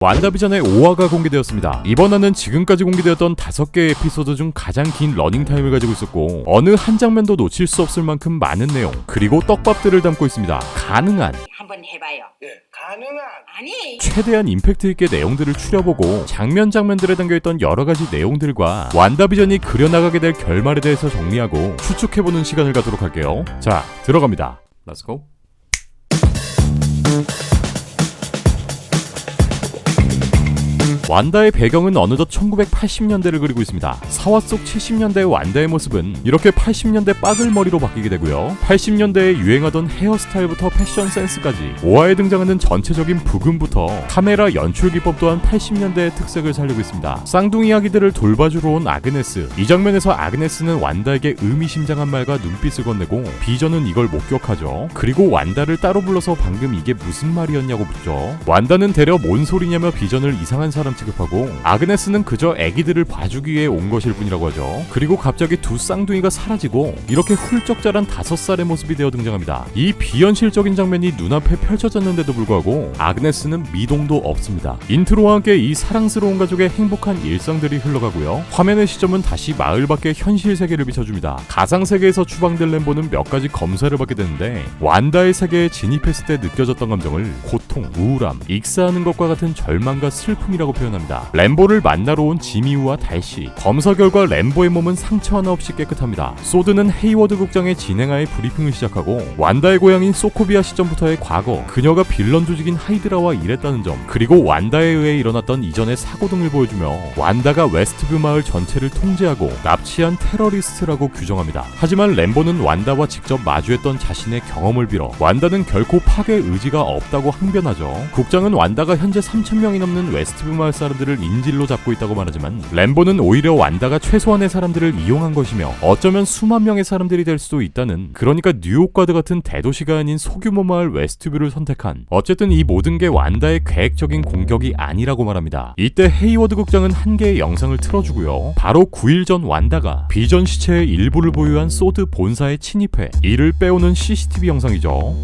완다비전의 5화가 공개되었습니다. 이번 화는 지금까지 공개되었던 5개의 에피소드 중 가장 긴 러닝타임을 가지고 있었고 어느 한 장면도 놓칠 수 없을 만큼 많은 내용 그리고 떡밥들을 담고 있습니다. 가능한 한번 해봐요. 예, 가능한 아니 최대한 임팩트 있게 내용들을 추려보고 장면들에 담겨있던 여러가지 내용들과 완다비전이 그려나가게 될 결말에 대해서 정리하고 추측해보는 시간을 갖도록 할게요. 자, 들어갑니다. Let's go. 완다의 배경은 어느덧 1980년대를 그리고 있습니다. 사화 속 70년대의 완다의 모습은 이렇게 80년대 빠글머리로 바뀌게 되고요. 80년대에 유행하던 헤어스타일부터 패션 센스까지 5화에 등장하는 전체적인 부금부터 카메라 연출 기법 또한 80년대의 특색을 살리고 있습니다. 쌍둥이 아기들을 돌봐주러 온 아그네스. 이 장면에서 아그네스는 완다에게 의미심장한 말과 눈빛을 건네고 비전은 이걸 목격하죠. 그리고 완다를 따로 불러서 방금 이게 무슨 말이었냐고 묻죠. 완다는 대려 뭔 소리냐며 비전을 이상한 사람 취급하고 아그네스는 그저 애기들을 봐주기 위해 온 것일 뿐이라고 하죠. 그리고 갑자기 두 쌍둥이가 사라지고 이렇게 훌쩍 자란 5살의 모습이 되어 등장합니다. 이 비현실적인 장면이 눈앞에 펼쳐졌는데도 불구하고 아그네스는 미동도 없습니다. 인트로와 함께 이 사랑스러운 가족의 행복한 일상들이 흘러가고요. 화면의 시점은 다시 마을 밖의 현실 세계를 비춰줍니다. 가상 세계에서 추방된 램보는 몇 가지 검사를 받게 되는데 완다의 세계에 진입했을 때 느껴졌던 감정을 고통, 우울함, 익사하는 것과 같은 절망과 슬픔이라고 표현합니다. 램보를 만나러 온 지미우와 달시. 검사 결과 램보의 몸은 상처 하나 없이 깨끗합니다. 소드는 헤이워드 국장의 진행하에 브리핑을 시작하고 완다의 고향인 소코비아 시점부터의 과거, 그녀가 빌런 조직인 하이드라와 일했다는 점, 그리고 완다에 의해 일어났던 이전의 사고 등을 보여주며 완다가 웨스트뷰 마을 전체를 통제하고 납치한 테러리스트라고 규정합니다. 하지만 램보는 완다와 직접 마주했던 자신의 경험을 빌어 완다는 결코 파괴 의지가 없다고 항변하죠. 국장은 완다가 현재 3,000명이 넘는 웨스트뷰 마을 사람들을 인질로 잡고 있다고 말하지만 램보는 오히려 완다가 최소한의 사람들을 이용한 것이며 어쩌면 수만 명의 사람들이 될 수도 있다는, 그러니까 뉴욕과드 같은 대도시가 아닌 소규모 마을 웨스트뷰를 선택한, 어쨌든 이 모든 게 완다의 계획적인 공격이 아니라고 말합니다. 이때 헤이워드 국장은 한 개의 영상을 틀어주고요. 바로 9일 전 완다가 비전 시체의 일부를 보유한 소드 본사에 침입해 이를 빼오는 CCTV 영상이죠.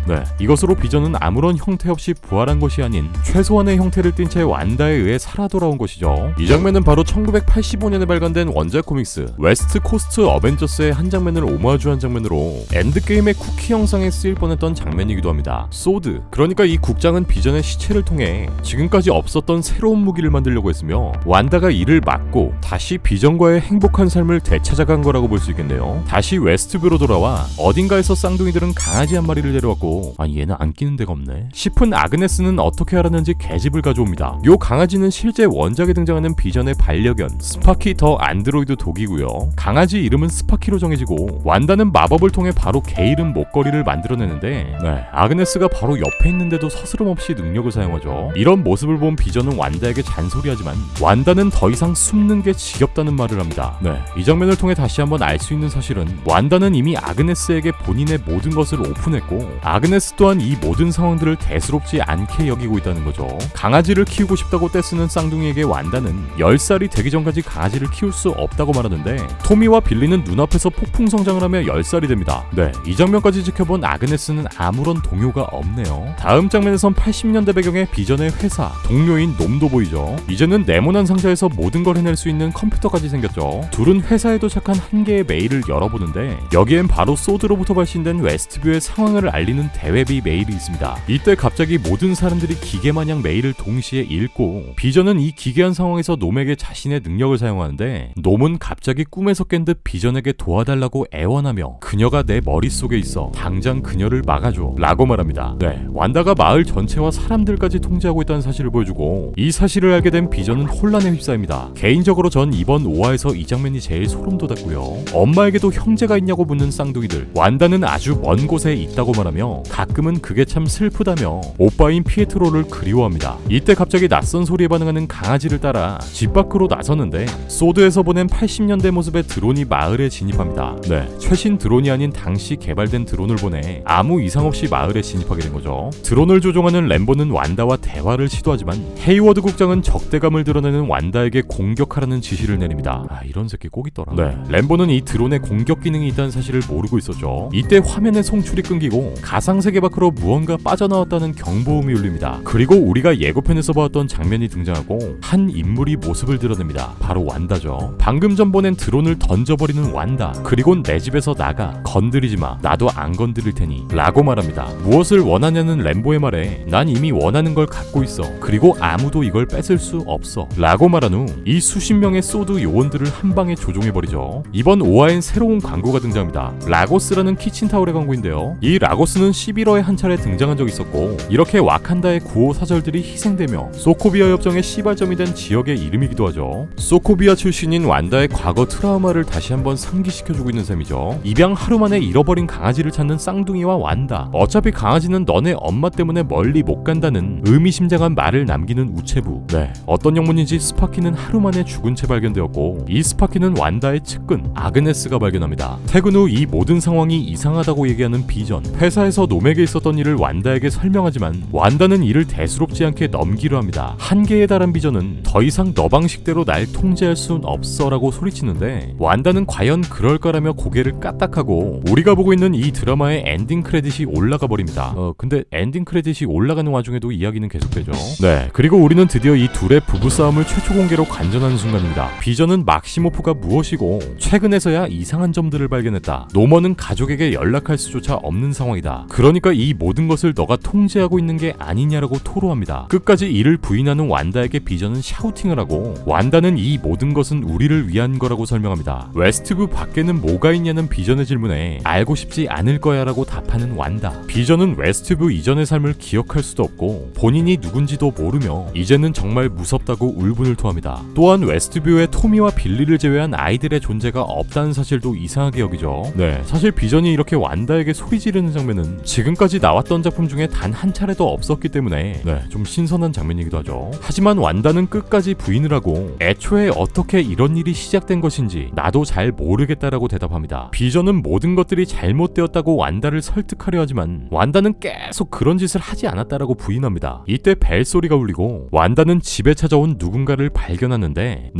네, 이것으로 비전은 아무런 형태 없이 부활한 것이 아닌 최소한의 형태를 띈 채 완다에 의해 살아 돌아온 것이죠. 이 장면은 바로 1985년에 발간된 원작 코믹스 웨스트 코스트 어벤져스의 한 장면을 오마주한 장면으로 엔드게임의 쿠키 영상에 쓰일 뻔했던 장면이기도 합니다. 소드, 그러니까 이 국장은 비전의 시체를 통해 지금까지 없었던 새로운 무기를 만들려고 했으며 완다가 이를 막고 다시 비전과의 행복한 삶을 되찾아간 거라고 볼 수 있겠네요. 다시 웨스트뷰로 돌아와 어딘가에서 쌍둥이들은 강아지 한 마리를 데려왔고 아니 얘는 안 끼는 데가 없네 싶은 아그네스는 어떻게 알았는지 계집을 가져옵니다. 요 강아지는 실제 원작에 등장하는 비전의 반려견 스파키 더 안드로이드 독이고요. 강아지 이름은 스파키로 정해지고 완다는 마법을 통해 바로 개 이름 목걸이를 만들어내는데 아그네스가 바로 옆에 있는데도 서스럼 없이 능력을 사용하죠. 이런 모습을 본 비전은 완다에게 잔소리하지만 완다는 더 이상 숨는 게 지겹다는 말을 합니다. 이 장면을 통해 다시 한번 알 수 있는 사실은 완다는 이미 아그네스에게 본인의 모든 것을 오픈했고 아그네스 또한 이 모든 상황들을 대수롭지 않게 여기고 있다는 거죠. 강아지를 키우고 싶다고 떼쓰는 쌍둥이에게 완다는 10살이 되기 전까지 강아지를 키울 수 없다고 말하는데 토미와 빌리는 눈앞에서 폭풍 성장을 하며 10살이 됩니다. 이 장면까지 지켜본 아그네스는 아무런 동요가 없네요. 다음 장면에선 80년대 배경의 비전의 회사, 동료인 놈도 보이죠. 이제는 네모난 상자에서 모든 걸 해낼 수 있는 컴퓨터까지 생겼죠. 둘은 회사에 도착한 한 개의 메일을 열어보는데 여기엔 바로 소드로부터 발신된 웨스트뷰의 상황을 알리는 대회비 메일이 있습니다. 이때 갑자기 모든 사람들이 기계마냥 메일을 동시에 읽고 비전은 이 기괴한 상황에서 놈에게 자신의 능력을 사용하는데 놈은 갑자기 꿈에서 깬 듯 비전에게 도와달라고 애원하며 그녀가 내 머릿속에 있어 당장 그녀를 막아줘 라고 말합니다. 완다가 마을 전체와 사람들까지 통제하고 있다는 사실을 보여주고 이 사실을 알게 된 비전은 혼란에 휩싸입니다. 개인적으로 전 이번 5화에서 이 장면이 제일 소름 돋았고요. 엄마에게도 형제가 있냐고 묻는 쌍둥이들, 완다는 아주 먼 곳에 있다고 말하며 가끔은 그게 참 슬프다며 오빠인 피에트로를 그리워합니다. 이때 갑자기 낯선 소리에 반응하는 강아지를 따라 집 밖으로 나서는데 소드에서 보낸 80년대 모습의 드론이 마을에 진입합니다. 최신 드론이 아닌 당시 개발된 드론을 보내 아무 이상 없이 마을에 진입하게 된 거죠. 드론을 조종하는 램보는 완다와 대화를 시도하지만 헤이워드 국장은 적대감을 드러내는 완다에게 공격하라는 지시를 내립니다. 이런 새끼 꼭 있더라. 램보는 이 드론에 공격 기능이 있다는 사실을 모르고 있었죠. 이때 화면의 송출이 끊기고 가상 가상세계 밖으로 무언가 빠져나왔다는 경보음이 울립니다. 그리고 우리가 예고편에서 보았던 장면이 등장하고 한 인물이 모습을 드러냅니다. 바로 완다죠. 방금 전 보낸 드론을 던져버리는 완다. 그리고 내 집에서 나가. 건드리지마. 나도 안 건드릴 테니 라고 말합니다. 무엇을 원하냐는 램보의 말에 난 이미 원하는 걸 갖고 있어. 그리고 아무도 이걸 뺏을 수 없어 라고 말한 후 이 수십 명의 소드 요원들을 한 방에 조종해버리죠. 이번 5화엔 새로운 광고가 등장합니다. 라고스라는 키친타올의 광고인데요. 이 라고스는 11화에 한 차례 등장한 적이 있었고 이렇게 와칸다의 구호 사절들이 희생되며 소코비아 협정의 시발점이 된 지역의 이름이기도 하죠. 소코비아 출신인 완다의 과거 트라우마를 다시 한번 상기시켜주고 있는 셈이죠. 입양 하루 만에 잃어버린 강아지를 찾는 쌍둥이와 완다. 어차피 강아지는 너네 엄마 때문에 멀리 못 간다는 의미심장한 말을 남기는 우체부. 네, 어떤 영문인지 스파키는 하루 만에 죽은 채 발견되었고 이 스파키는 완다의 측근 아그네스가 발견합니다. 퇴근 후 이 모든 상황이 이상하다고 얘기하는 비전. 회사에서 놈에게 있었던 일을 완다에게 설명하지만 완다는 이를 대수롭지 않게 넘기려 합니다. 한계에 달한 비전은 더 이상 너 방식대로 날 통제할 순 없어 라고 소리치는데 완다는 과연 그럴까라며 고개를 까딱하고 우리가 보고 있는 이 드라마의 엔딩 크레딧이 올라가 버립니다. 근데 엔딩 크레딧이 올라가는 와중에도 이야기는 계속되죠. 네, 그리고 우리는 드디어 이 둘의 부부싸움을 최초 공개로 관전하는 순간입니다. 비전은 막시모프가 무엇이고 최근에서야 이상한 점들을 발견했다. 노먼은 가족에게 연락할 수조차 없는 상황이다. 그러니까 이 모든 것을 너가 통제하고 있는 게 아니냐라고 토로합니다. 끝까지 이를 부인하는 완다에게 비전은 샤우팅을 하고 완다는 이 모든 것은 우리를 위한 거라고 설명합니다. 웨스트브 밖에는 뭐가 있냐는 비전의 질문에 알고 싶지 않을 거야 라고 답하는 완다. 비전은 웨스트브 이전의 삶을 기억할 수도 없고 본인이 누군지도 모르며 이제는 정말 무섭다고 울분을 토합니다. 또한 웨스트뷰에 토미와 빌리를 제외한 아이들의 존재가 없다는 사실도 이상하게 여기죠. 네, 사실 비전이 이렇게 완다에게 소리 지르는 장면은 지금까지 나왔던 작품 중에 단 한 차례도 없었기 때문에 좀 신선한 장면이기도 하죠. 하지만 완다는 끝까지 부인을 하고 애초에 어떻게 이런 일이 시작된 것인지 나도 잘 모르겠다라고 대답합니다. 비전은 모든 것들이 잘못되었다고 완다를 설득하려 하지만 완다는 계속 그런 짓을 하지 않았다라고 부인합니다. 이때 벨소리가 울리고 완다는 집에 찾아온 누군가를 발견하는데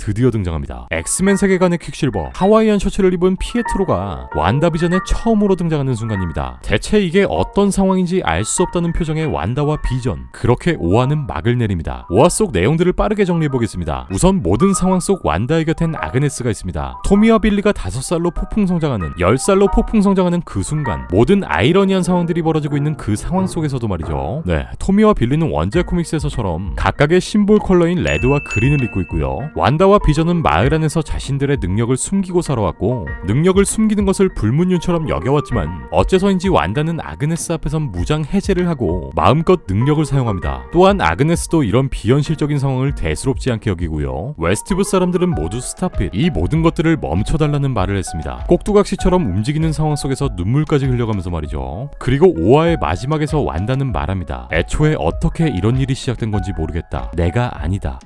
드디어 등장합니다. 엑스맨 세계관의 퀵실버, 하와이안 셔츠를 입은 피에트로가 완다비전에 처음으로 등장하는 순간입니다. 대체 이게 어떤 상황인지 알 수 없다는 표정의 완다와 비전. 그렇게 5화는 막을 내립니다. 5화 속 내용들을 빠르게 정리해보겠습니다. 우선 모든 상황 속 완다의 곁엔 아그네스가 있습니다. 토미와 빌리가 5살로 폭풍 성장하는, 10살로 폭풍 성장하는 그 순간 모든 아이러니한 상황들이 벌어지고 있는 그 상황 속에서도 말이죠. 토미와 빌리는 원작 코믹스에서처럼 각각의 심볼 컬러인 레드와 그린을 입고 있고요. 완다와 비전은 마을 안에서 자신들의 능력을 숨기고 살아왔고 능력을 숨기는 것을 불문율처럼 여겨왔지만 어째서인지 완다는 아그네스 앞에선 무장 해제를 하고 마음껏 능력을 사용합니다. 또한 아그네스도 이런 비현실적인 상황을 대수롭지 않게 여기고요. 웨스트브 사람들은 모두 스탑잇, 이 모든 것들을 멈춰달라는 말을 했습니다. 꼭두각시처럼 움직이는 상황 속에서 눈물까지 흘려가면서 말이죠. 그리고 5화의 마지막에서 완다는 말합니다. 애초에 어떻게 이런 일이 시작된 건지 모르겠다. 내가 아니다.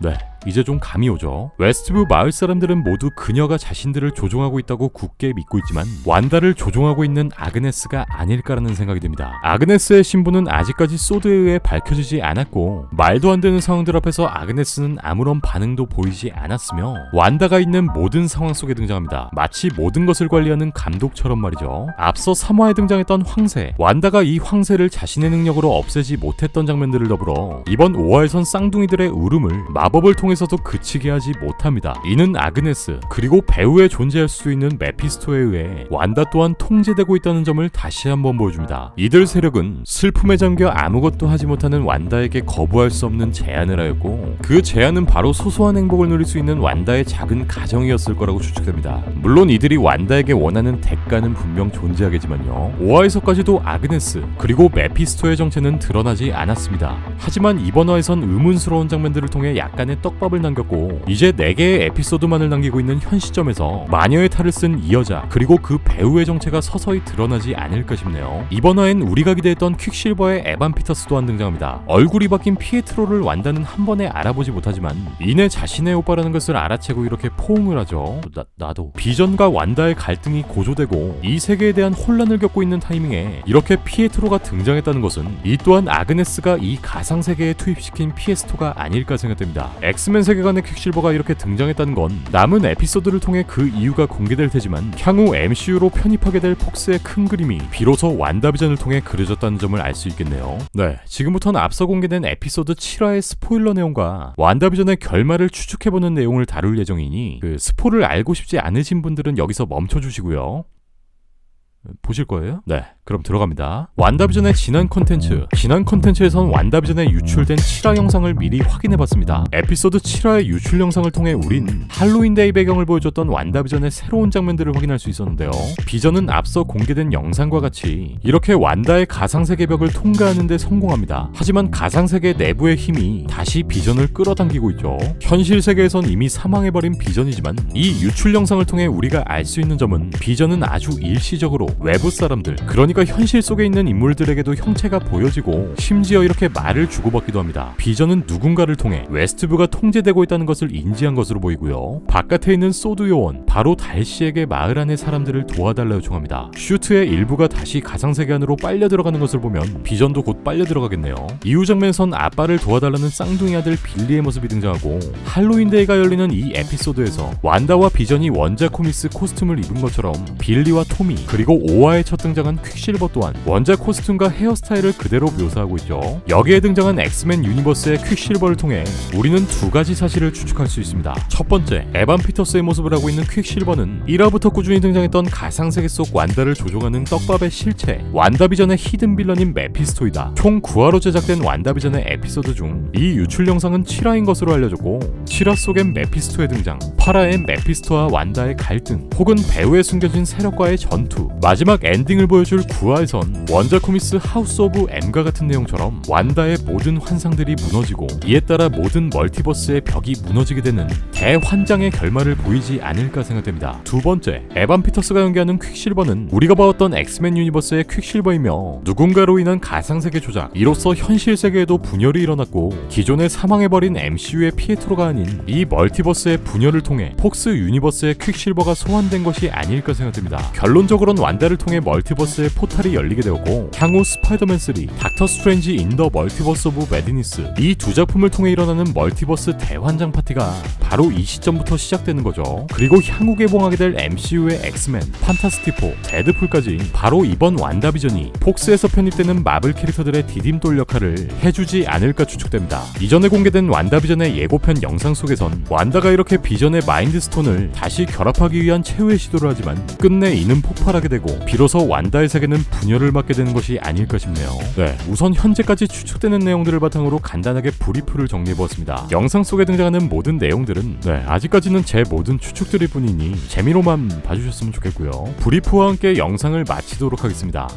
이제 좀 감이 오죠. 웨스트브 마을 사람들은 모두 그녀가 자신들을 조종하고 있다고 굳게 믿고 있지만 완다를 조종하고 있는 아그네스가 아닐까라는 생각이 듭니다. 아그네스의 신분은 아직까지 소드에 의해 밝혀지지 않았고 말도 안 되는 상황들 앞에서 아그네스는 아무런 반응도 보이지 않았으며 완다가 있는 모든 상황 속에 등장합니다. 마치 모든 것을 관리하는 감독처럼 말이죠. 앞서 3화에 등장했던 황새, 완다가 이 황새를 자신의 능력으로 없애지 못했던 장면들을 더불어 이번 5화에선 쌍둥이들의 울음을 마법을 통해서도 그치게 하지 못합니다. 이는 아그네스 그리고 배우에 존재할 수 있는 메피스토에 의해 완다 또한 통제되고 있다는 점을 다시 한번 보여줍니다. 이들 세력은 슬픔에 잠겨 아무것도 하지 못하는 완다에게 거부할 수 없는 제안을 하였고 그 제안은 바로 소소한 행복을 누릴 수 있는 완다의 작은 가정이었을 거라고 추측됩니다. 물론 이들이 완다에게 원하는 대가는 분명 존재하겠지만요. 5화에서까지도 아그네스 그리고 메피스토의 정체는 드러나지 않았습니다. 하지만 이번 화에선 의문스러운 장면들을 통해 약간의 떡밥을 남겼고 이제 4개의 에피소드만을 남기고 있는 현 시점에서 마녀의 탈을 쓴 이 여자 그리고 그 배우의 정체가 서서히 드러나지 않을까 싶네요. 이번 화엔 우리가 기대했던 퀵실버의 에반 피터스 또한 등장합니다. 얼굴이 바뀐 피에트로를 완다는 한 번에 알아보지 못하지만 이내 자신의 오빠라는 것을 알아채고 이렇게 포옹을 하죠. 나도. 비전과 완다의 갈등이 고조되고 이 세계에 대한 혼란을 겪고 있는 타이밍에 이렇게 피에트로가 등장했다는 것은 이 또한 아그네스가 이 가상세계에 투입시킨 피에스토가 아닐까 생각됩니다. 엑스맨 엑스맨 세계관의 퀵실버가 이렇게 등장했다는 건 남은 에피소드를 통해 그 이유가 공개될 테지만 향후 MCU로 편입하게 될 폭스의 큰 그림이 비로소 완다비전을 통해 그려졌다는 점을 알 수 있겠네요. 네, 지금부터는 앞서 공개된 에피소드 7화의 스포일러 내용과 완다비전의 결말을 추측해보는 내용을 다룰 예정이니 그 스포를 알고 싶지 않으신 분들은 여기서 멈춰주시고요. 보실 거예요? 네, 그럼 들어갑니다. 완다비전의 지난 컨텐츠에선 완다비전에 유출된 7화 영상을 미리 확인해봤습니다. 에피소드 7화의 유출 영상을 통해 우린 할로윈데이 배경을 보여줬던 완다비전의 새로운 장면들을 확인할 수 있었는데요. 비전은 앞서 공개된 영상과 같이 이렇게 완다의 가상세계 벽을 통과하는 데 성공합니다. 하지만 가상세계 내부의 힘이 다시 비전을 끌어당기고 있죠. 현실 세계에선 이미 사망해버린 비전이지만 이 유출 영상을 통해 우리가 알 수 있는 점은 비전은 아주 일시적으로 외부 사람들, 그러니까 현실 속에 있는 인물들에게도 형체가 보여지고 심지어 이렇게 말을 주고받기도 합니다. 비전은 누군가를 통해 웨스트뷰가 통제되고 있다는 것을 인지한 것으로 보이고요. 바깥에 있는 소드 요원, 바로 달씨에게 마을 안의 사람들을 도와달라 요청합니다. 슈트의 일부가 다시 가상세계 안으로 빨려 들어가는 것을 보면 비전도 곧 빨려 들어가겠네요. 이후 장면에선 아빠를 도와달라는 쌍둥이 아들 빌리의 모습이 등장하고 할로윈데이가 열리는 이 에피소드에서 완다와 비전이 원작 코믹스 코스튬을 입은 것처럼 빌리와 토미, 그리고 5화에 첫 등장한 퀵실버 또한 원작 코스튬과 헤어스타일을 그대로 묘사하고 있죠. 여기에 등장한 엑스맨 유니버스의 퀵실버를 통해 우리는 두 가지 사실을 추측할 수 있습니다. 첫 번째, 에반 피터스의 모습을 하고 있는 퀵실버는 1화부터 꾸준히 등장했던 가상세계 속 완다를 조종하는 떡밥의 실체, 완다비전의 히든 빌런인 메피스토이다. 총 9화로 제작된 완다비전의 에피소드 중 이 유출 영상은 7화인 것으로 알려졌고 7화 속엔 메피스토의 등장, 8화엔 메피스토와 완다의 갈등, 혹은 배우에 숨겨진 세력과의 전투, 마지막 엔딩을 보여줄 9화에선 원작 코믹스 하우스 오브 M과 같은 내용처럼 완다의 모든 환상들이 무너지고 이에 따라 모든 멀티버스의 벽이 무너지게 되는 대환장의 결말을 보이지 않을까 생각됩니다. 두 번째, 에반 피터스가 연기하는 퀵실버는 우리가 봐왔던 엑스맨 유니버스의 퀵실버이며 누군가로 인한 가상세계 조작, 이로써 현실 세계에도 분열이 일어났고 기존에 사망해버린 MCU의 피에트로가 아닌 이 멀티버스의 분열을 통해 폭스 유니버스의 퀵실버가 소환된 것이 아닐까 생각됩니다. 결론적으로는 완다를 통해 멀티버스의 포탈이 열리게 되었고 향후 스파이더맨 3, 닥터 스트레인지 인 더 멀티버스 오브 매드니스, 이 두 작품을 통해 일어나는 멀티버스 대환장 파티가 바로 이 시점부터 시작되는 거죠. 그리고 향후 개봉하게 될 MCU의 엑스맨, 판타스틱 4, 데드풀까지 바로 이번 완다비전이 폭스에서 편입되는 마블 캐릭터들의 디딤돌 역할을 해주지 않을까 추측됩니다. 이전에 공개된 완다비전의 예고편 영상 속에선 완다가 이렇게 비전의 마인드 스톤을 다시 결합하기 위한 최후의 시도를 하지만 끝내 이는 폭발하게 되고 비로소 완다의 세계는 분열을 맞게 되는 것이 아닐까 싶네요. 네, 우선 현재까지 추측되는 내용들을 바탕으로 간단하게 브리프를 정리해보았습니다. 영상 속에 등장하는 모든 내용들은 아직까지는 제 모든 추측들일 뿐이니 재미로만 봐주셨으면 좋겠고요. 브리프와 함께 영상을 마치도록 하겠습니다.